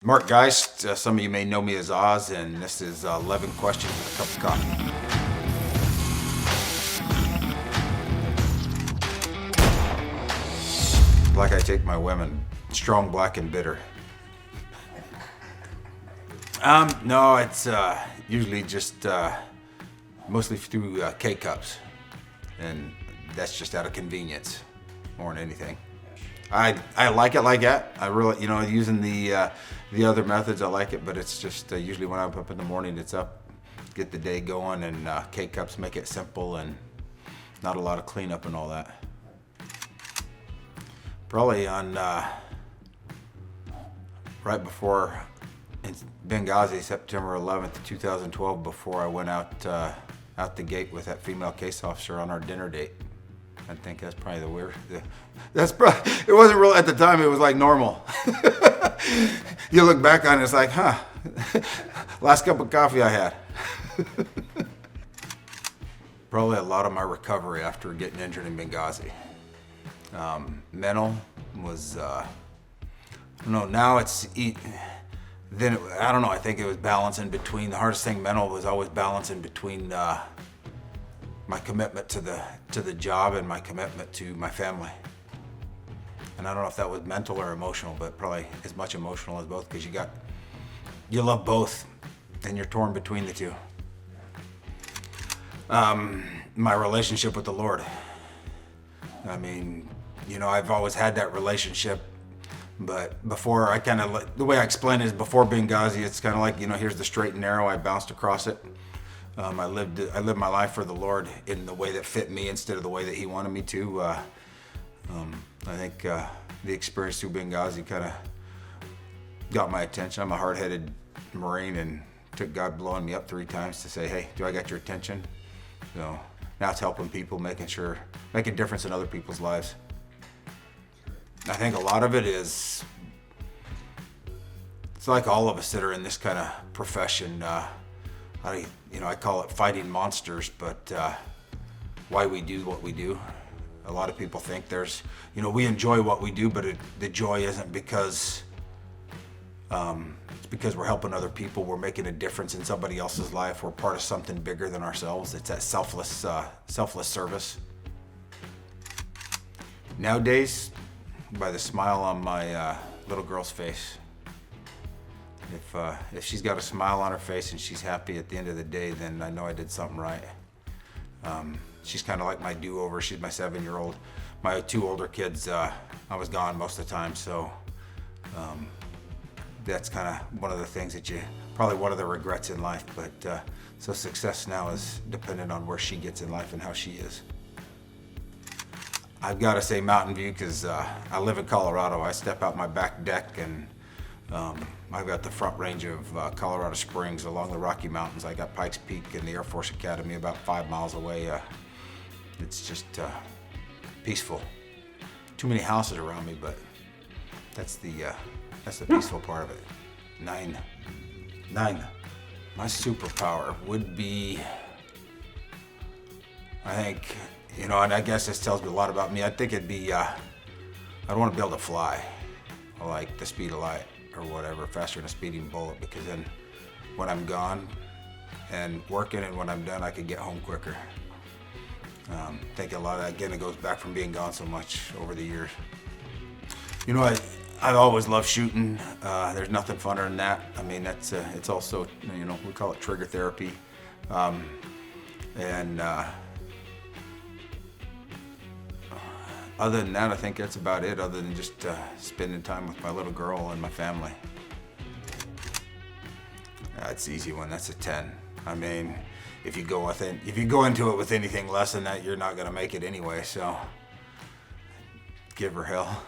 Mark Geist, some of you may know me as Oz, and this is 11 Questions with a Cup of Coffee. Like I take my women, strong, black, and bitter. No, it's usually just mostly through K-cups, and that's just out of convenience more than anything. I like it like that. I really, using the other methods, I like it, but it's just usually when I'm up in the morning, it's up, get the day going, and K-cups make it simple and not a lot of cleanup and all that. Probably on right before in Benghazi, September 11th, 2012, before I went out the gate with that female case officer on our dinner date. I think that's probably the weird. That's probably, it wasn't real at the time. It was like normal. You look back on it, it's like, huh? Last cup of coffee I had. Probably a lot of my recovery after getting injured in Benghazi. Mental was, I don't know. Now it's then I don't know. I think it was balancing between. The hardest thing mental was always balancing between my commitment to the job and my commitment to my family. And I don't know if that was mental or emotional, but probably as much emotional as both, because you love both and you're torn between the two. My relationship with the Lord. I mean, I've always had that relationship, but before the way I explain it is before Benghazi, it's kind of like, here's the straight and narrow, I bounced across it. I lived my life for the Lord in the way that fit me instead of the way that He wanted me to. I think the experience through Benghazi kind of got my attention. I'm a hard-headed Marine, and took God blowing me up 3 times to say, hey, do I got your attention? So now it's helping people, make a difference in other people's lives. I think a lot of it is, it's like all of us that are in this kind of profession. I call it fighting monsters, but why we do what we do. A lot of people think we enjoy what we do, but the joy isn't because it's because we're helping other people. We're making a difference in somebody else's life. We're part of something bigger than ourselves. It's that selfless service. Nowadays, by the smile on my little girl's face. If she's got a smile on her face and she's happy at the end of the day, then I know I did something right. She's kind of like my do-over. She's my 7-year-old. My 2 older kids, I was gone most of the time, so that's kind of one of the things that probably one of the regrets in life. But so success now is dependent on where she gets in life and how she is. I've got to say Mountain View because I live in Colorado. I step out my back deck and I've got the front range of Colorado Springs along the Rocky Mountains. I got Pikes Peak and the Air Force Academy about 5 miles away. It's just peaceful. Too many houses around me, but that's the peaceful part of it. 9. My superpower would be, I think, and I guess this tells me a lot about me. I think it'd be, I'd want to be able to fly. I like the speed of light or whatever, faster than a speeding bullet, because then when I'm gone and working and when I'm done, I can get home quicker. I think a lot of that, again, it goes back from being gone so much over the years. I've always loved shooting. There's nothing funner than that. I mean, it's also, we call it trigger therapy. Other than that, I think that's about it, other than just spending time with my little girl and my family. That's an easy one. That's a 10. I mean, if you go into it with anything less than that, you're not going to make it anyway, so give her hell.